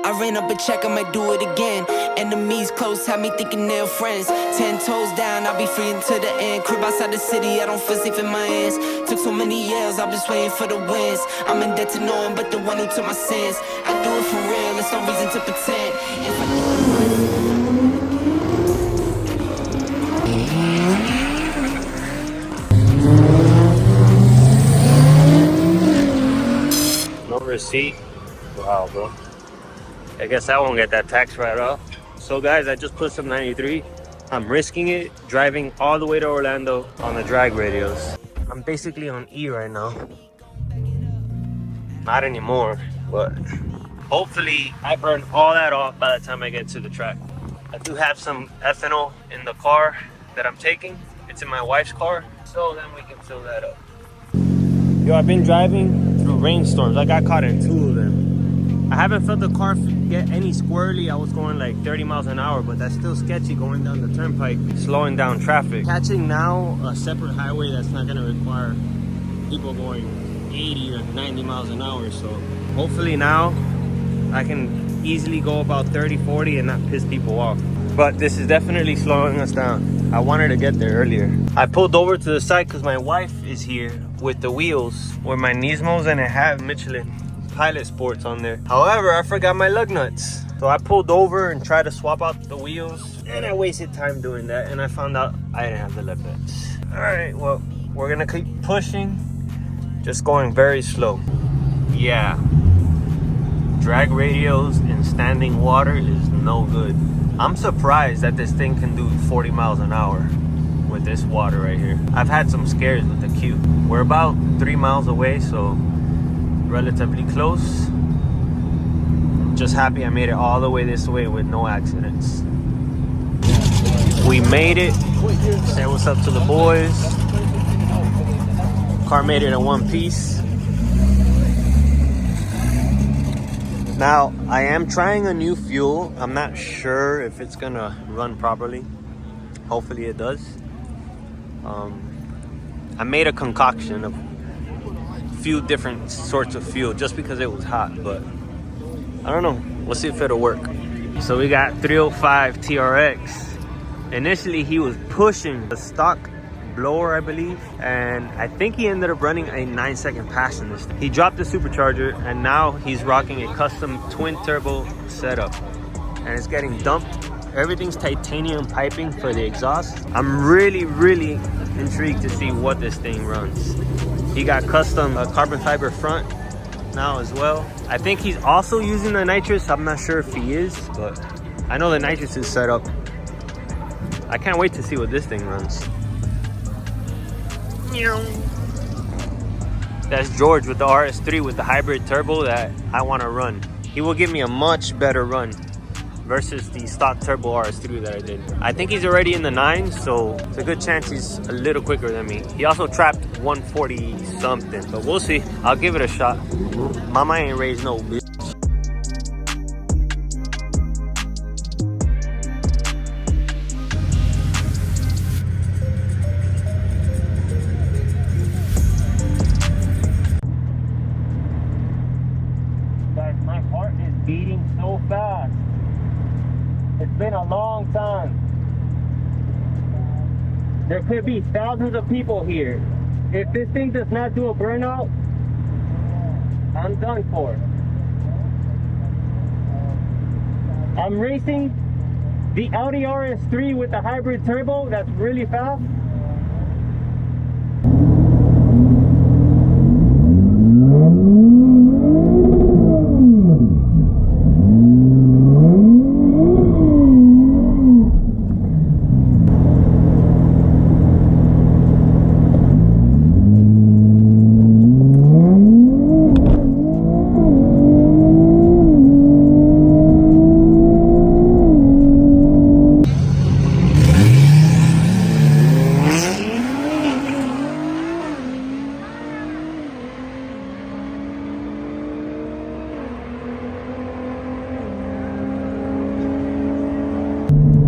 I ran up a check, I might do it again. Enemies close, have me thinking they're friends. 10 toes down, I'll be free until the end. Crib outside the city, I don't feel safe in my hands. Took so many years, I'm just waiting for the wins. I'm in debt to no one but the one who took my sins. I do it for real, there's no reason to pretend. If I do it. No receipt. Wow, bro. I guess I won't get that tax write-off. So guys, I just put some 93. I'm risking it, driving all the way to Orlando on the drag radios. I'm basically on E right now. Not anymore, but hopefully I burn all that off by the time I get to the track. I do have some ethanol in the car that I'm taking. It's in my wife's car, so then we can fill that up. Yo, I've been driving through rainstorms. I got caught in 2 of them. I haven't felt the car get any squirrely. I was going like 30 miles an hour, but that's still sketchy going down the turnpike, slowing down traffic. Catching now a separate highway that's not gonna require people going 80 or 90 miles an hour. So hopefully now I can easily go about 30, 40 and not piss people off. But this is definitely slowing us down. I wanted to get there earlier. I pulled over to the side because my wife is here with the wheels, with my Nismos, and I have Michelin Pilot Sports on there. However, I forgot my lug nuts. So I pulled over and tried to swap out the wheels, and I wasted time doing that, and I found out I didn't have the lug nuts. All right, well, we're gonna keep pushing, just going very slow. Yeah, drag radios in standing water is no good. I'm surprised that this thing can do 40 miles an hour with this water right here. I've had some scares with the Q. We're about 3 miles away, so relatively close. Just happy I made it all the way this way with no accidents. We made it. Say what's up to the boys. Car made it in one piece. Now, I am trying a new fuel. I'm not sure if it's gonna run properly. Hopefully it does. I made a concoction of a few different sorts of fuel just because it was hot, but I don't know. We'll see if it'll work. So we got 305 TRX. Initially, he was pushing the stock blower, I believe, and I think he ended up running a 9-second pass in this. He dropped the supercharger, and now he's rocking a custom twin turbo setup, and it's getting dumped. Everything's titanium piping for the exhaust. I'm really intrigued to see what this thing runs. He got custom carbon fiber front now as well. I think he's also using the nitrous. I'm not sure if he is, but I know the nitrous is set up. I can't wait to see what this thing runs. That's George with the RS3 with the hybrid turbo that I want to run. He will give me a much better run versus the stock turbo RS3 that I did. I think he's already in the 9s, so it's a good chance he's a little quicker than me. He also trapped 140 something, but we'll see. I'll give it a shot. Mama ain't raised no bitch. Guys, my heart is beating so fast. It's been a long time. There could be thousands of people here. If this thing does not do a burnout, I'm done for. I'm racing the Audi RS3 with the hybrid turbo that's really fast.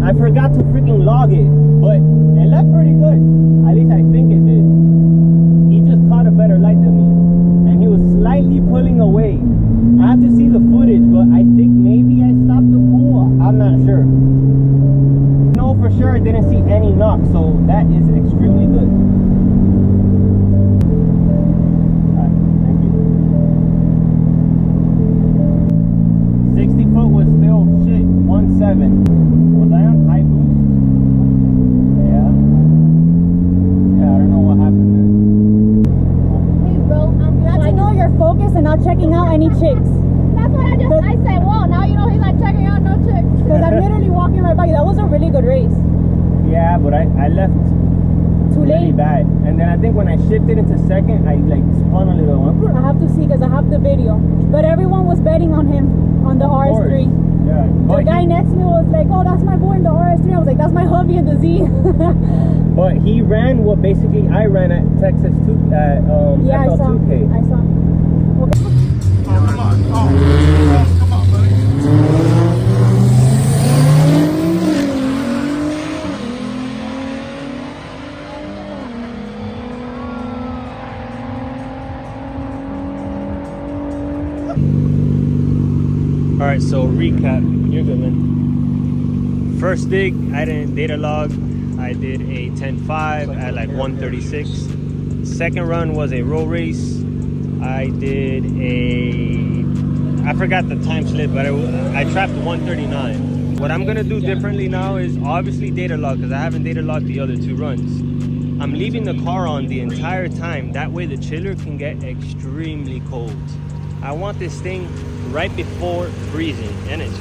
I forgot to freaking log it, but it left pretty good. At least I think it did. He just caught a better light than me, and he was slightly pulling away. I have to see the footage, but I think maybe that is extremely good. Alright, thank you. 60 foot was still shit, 1.7. Was I on high boost? Yeah. Yeah, I don't know what happened there. Hey bro, I'm glad to know you're focused and not checking out any chicks. That's what I said, whoa, now you know he's like checking out no chicks. Because I'm literally walking right by you. That was a really good race. Yeah, but I left Too really late. bad. And then I think when I shifted into second, I like spun a little. I have to see because I have the video. But everyone was betting on him on the RS3. Yeah. The guy next to me was like, oh, that's my boy in the RS3. I was like, that's my hubby in the Z. But he ran what basically I ran at Texas 2 at Yeah, FL2K. I saw. Okay. Come on. Come on, buddy. All right, so recap. You're good, man. First dig, I didn't data log. I did a 10.5 at like 136. Second run was a roll race. I did I forgot the time slip, but I trapped 139. What I'm gonna do differently now is obviously data log, because I haven't data logged the other two runs. I'm leaving the car on the entire time. That way the chiller can get extremely cold. I want this thing right before freezing, and it's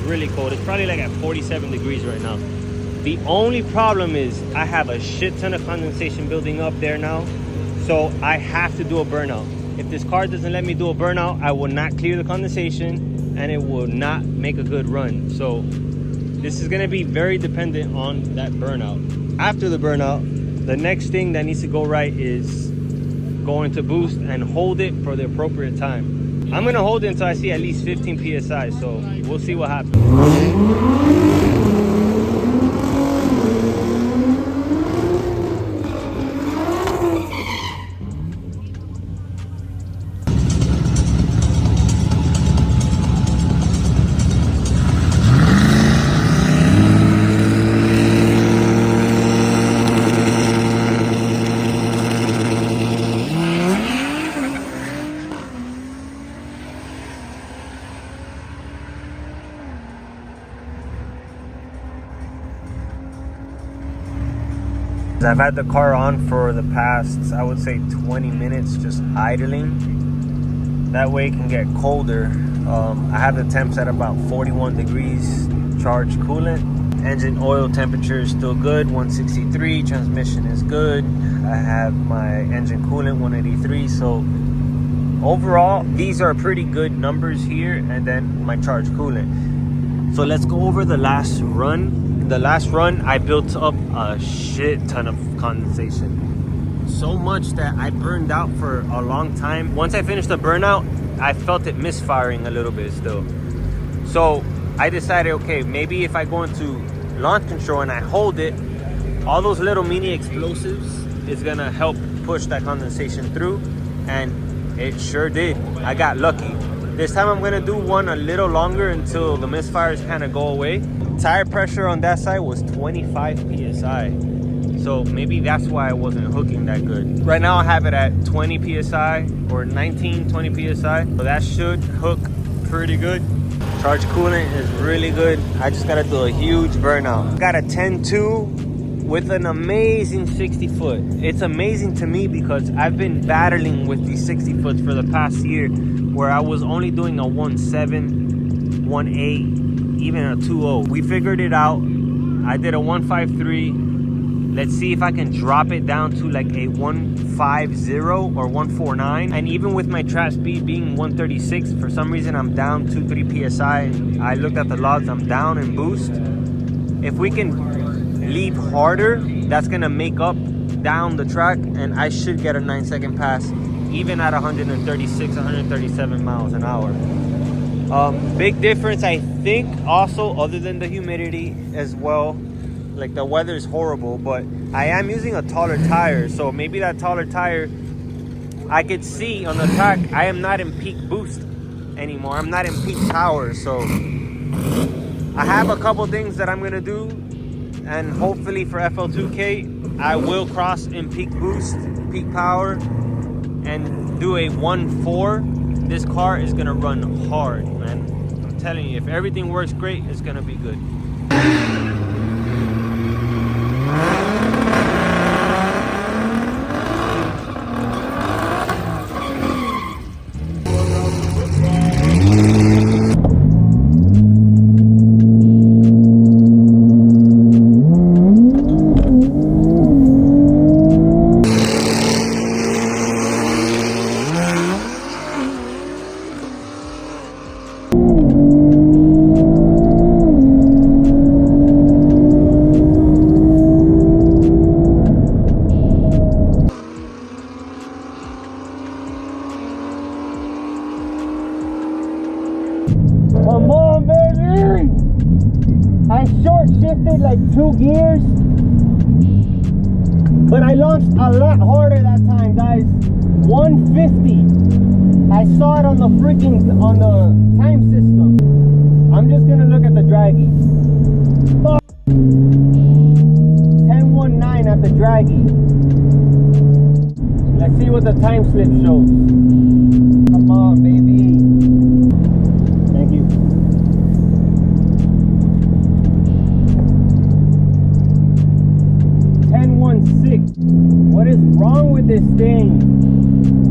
really cold. It's probably like at 47 degrees right now. The only problem is I have a shit ton of condensation building up there now, so I have to do a burnout. If this car doesn't let me do a burnout, I will not clear the condensation and it will not make a good run. So this is gonna be very dependent on that burnout. After the burnout, the next thing that needs to go right is going to boost and hold it for the appropriate time. I'm gonna hold it until I see at least 15 PSI, so we'll see what happens. I've had the car on for the past, I would say 20 minutes, just idling. That way it can get colder. I have the temps at about 41 degrees, charged coolant. Engine oil temperature is still good, 163. Transmission is good. I have my engine coolant, 183. So overall, these are pretty good numbers here, and then my charged coolant. So let's go over the last run. The last run, I built up a shit ton of condensation. So much that I burned out for a long time. Once I finished the burnout, I felt it misfiring a little bit still. So I decided, okay, maybe if I go into launch control and I hold it, all those little mini explosives is gonna help push that condensation through, and it sure did. I got lucky. This time I'm gonna do one a little longer until the misfires kind of go away. Tire pressure on that side was 25 PSI. So maybe that's why I wasn't hooking that good. Right now I have it at 20 PSI or 19, 20 PSI. So that should hook pretty good. Charge coolant is really good. I just gotta do a huge burnout. Got a 10.2 with an amazing 60 foot. It's amazing to me because I've been battling with these 60 foots for the past year, where I was only doing a 1.7, 1.8, even a 2.0. We figured it out. I did a 1.53. Let's see if I can drop it down to like a 1.50 or 1.49. And even with my trap speed being 136, for some reason I'm down 2-3 PSI. I looked at the logs, I'm down in boost. If we can lead harder, that's gonna make up down the track, and I should get a 9-second pass even at 136, 137 miles an hour. Big difference, I think, also, other than the humidity as well. Like, the weather is horrible, but I am using a taller tire, so maybe that taller tire, I could see on the track, I am not in peak boost anymore. I'm not in peak power, so I have a couple things that I'm gonna do, and hopefully for FL2K, I will cross in peak boost, peak power, and do a 1.4. This car is gonna run hard, man. I'm telling you, if everything works great, it's gonna be good. Come on, baby! I short shifted like 2 gears, but I launched a lot harder that time, guys. 150. I saw it on the on the time system. I'm just gonna look at the draggy. 10.19 at the draggy. Let's see what the time slip shows. Come on, baby. Thank you. What is wrong with this thing?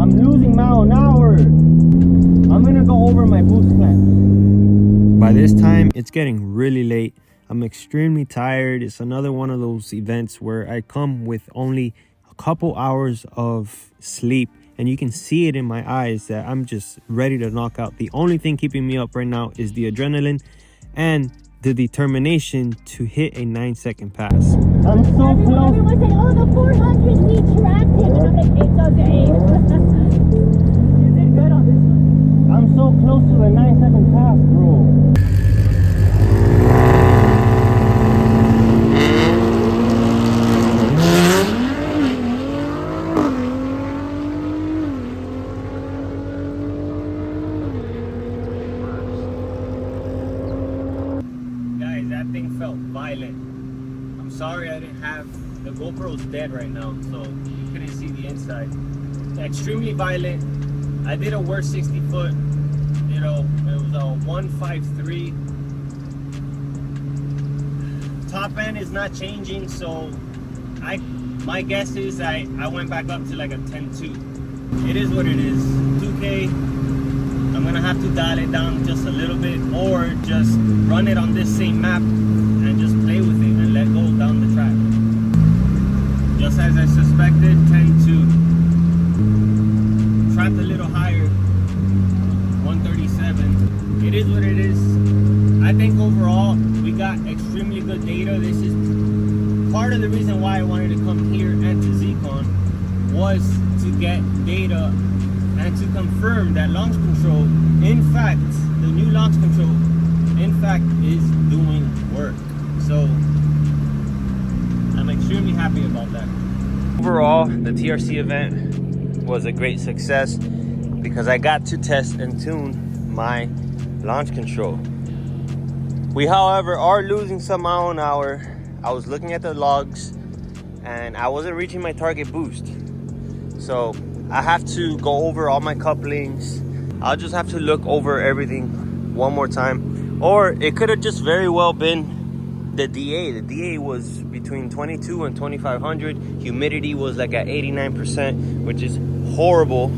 I'm losing mile an hour. I'm gonna go over my boost clamp. By this time, it's getting really late. I'm extremely tired. It's another one of those events where I come with only a couple hours of sleep, and you can see it in my eyes that I'm just ready to knock out. The only thing keeping me up right now is the adrenaline and the determination to hit a 9-second pass. I'm so close. Everyone said, oh, the 400, we tracked him. And I'm like, it's okay. You did good on this one. I'm so close to the 9-second pass, bro. Guys, that thing felt violent. I'm sorry I didn't have, the GoPro's dead right now, so you couldn't see the inside. Extremely violent. I did a worst 60 foot, you know, it was a 153. Top end is not changing, so my guess is I went back up to like a 10.2. It is what it is. 2K. I'm gonna have to dial it down just a little bit, or just run it on this same map and just play with it and let go down the track. Just as I suspected, 10.2. Trapped a little higher, 137. It is what it is. I think overall we got extremely good data. This is part of the reason why I wanted to come here and to ZCon, was to get data and to confirm that launch control, in fact, the new launch control, in fact, is doing work. So I'm extremely happy about that. Overall, the TRC event was a great success because I got to test and tune my launch control. We, however, are losing some mile an hour. I was looking at the logs and I wasn't reaching my target boost. So I have to go over all my couplings. I'll just have to look over everything one more time. Or it could have just very well been the DA. The DA was between 22 and 2500. Humidity was like at 89%, which is horrible.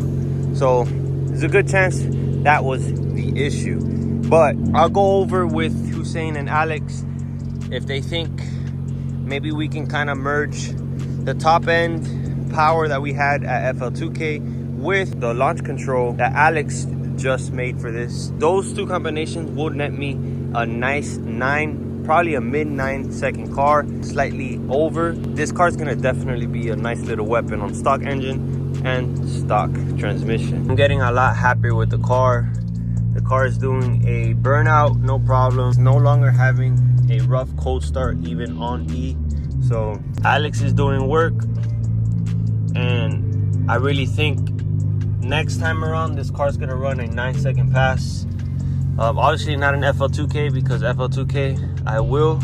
So there's a good chance that was the issue. But I'll go over with Hussein and Alex if they think maybe we can kind of merge the top end power that we had at FL2K with the launch control that Alex just made for this. Those two combinations would net me a nice 9, probably a mid 9-second car, slightly over. This car is gonna definitely be a nice little weapon on stock engine and stock transmission. I'm getting a lot happier with the car. The car is doing a burnout, no problem. It's no longer having a rough cold start even on E. So Alex is doing work, and I really think next time around this car is gonna run a 9-second pass. Obviously not an FL2K, because FL2K I will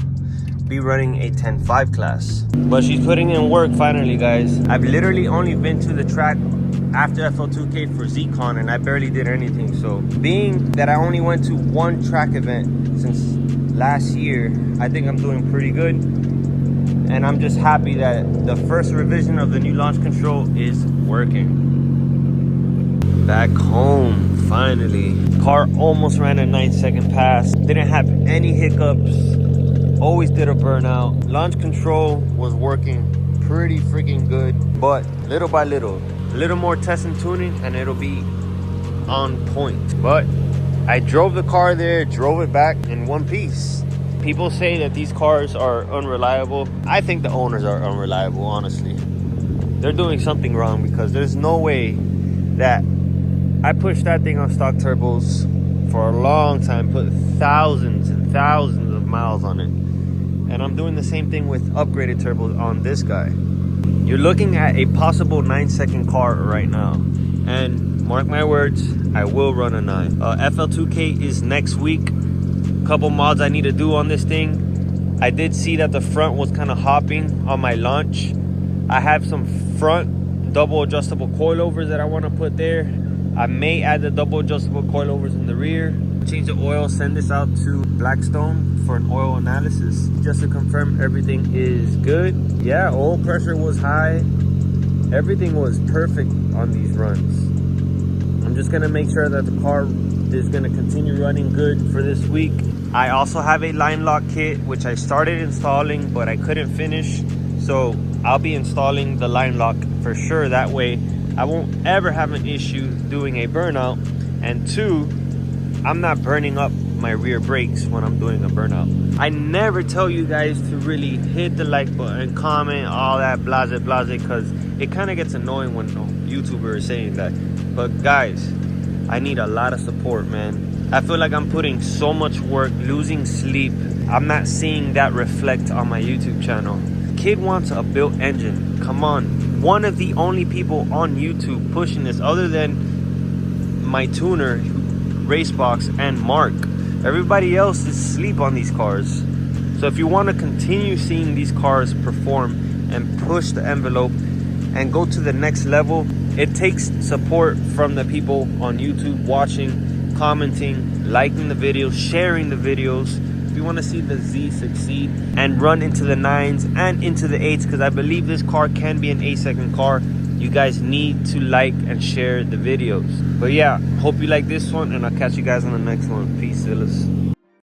be running a 10.5 class. But she's putting in work finally, guys. I've literally only been to the track after FL2K for ZCon, and I barely did anything. So being that I only went to one track event since last year, I think I'm doing pretty good. And I'm just happy that the first revision of the new launch control is working. Back home, finally. Car almost ran a 9-second pass. Didn't have any hiccups. Always did a burnout. Launch control was working pretty freaking good. But little by little, a little more test and tuning and it'll be on point. But I drove the car there, drove it back in one piece. People say that these cars are unreliable. I think the owners are unreliable, honestly. They're doing something wrong, because there's no way that I pushed that thing on stock turbos for a long time, put thousands and thousands of miles on it. And I'm doing the same thing with upgraded turbos on this guy. You're looking at a possible 9-second car right now. And mark my words, I will run a 9. FL2K is next week. Couple mods I need to do on this thing. I did see that the front was kind of hopping on my launch. I have some front double adjustable coilovers that I want to put there. I may add the double adjustable coilovers in the rear. Change the oil, send this out to Blackstone for an oil analysis just to confirm everything is good. Yeah, oil pressure was high. Everything was perfect on these runs. I'm just gonna make sure that the car is gonna continue running good for this week. I also have a line lock kit, which I started installing, but I couldn't finish. So I'll be installing the line lock for sure. That way I won't ever have an issue doing a burnout. And 2, I'm not burning up my rear brakes when I'm doing a burnout. I never tell you guys to really hit the like button, comment, all that blase blase, because it kind of gets annoying when YouTubers are saying that. But guys, I need a lot of support, man. I feel like I'm putting so much work, losing sleep. I'm not seeing that reflect on my YouTube channel. Kid wants a built engine. Come on. One of the only people on YouTube pushing this, other than my tuner, Racebox, and Mark. Everybody else is asleep on these cars. So if you want to continue seeing these cars perform and push the envelope and go to the next level, it takes support from the people on YouTube, watching, commenting, liking the videos, sharing the videos. If you want to see the Z succeed and run into the 9s and into the 8s, because I believe this car can be an 8-second car, you guys need to like and share the videos. But yeah, hope you like this one, and I'll catch you guys on the next one. Peace, Zillas.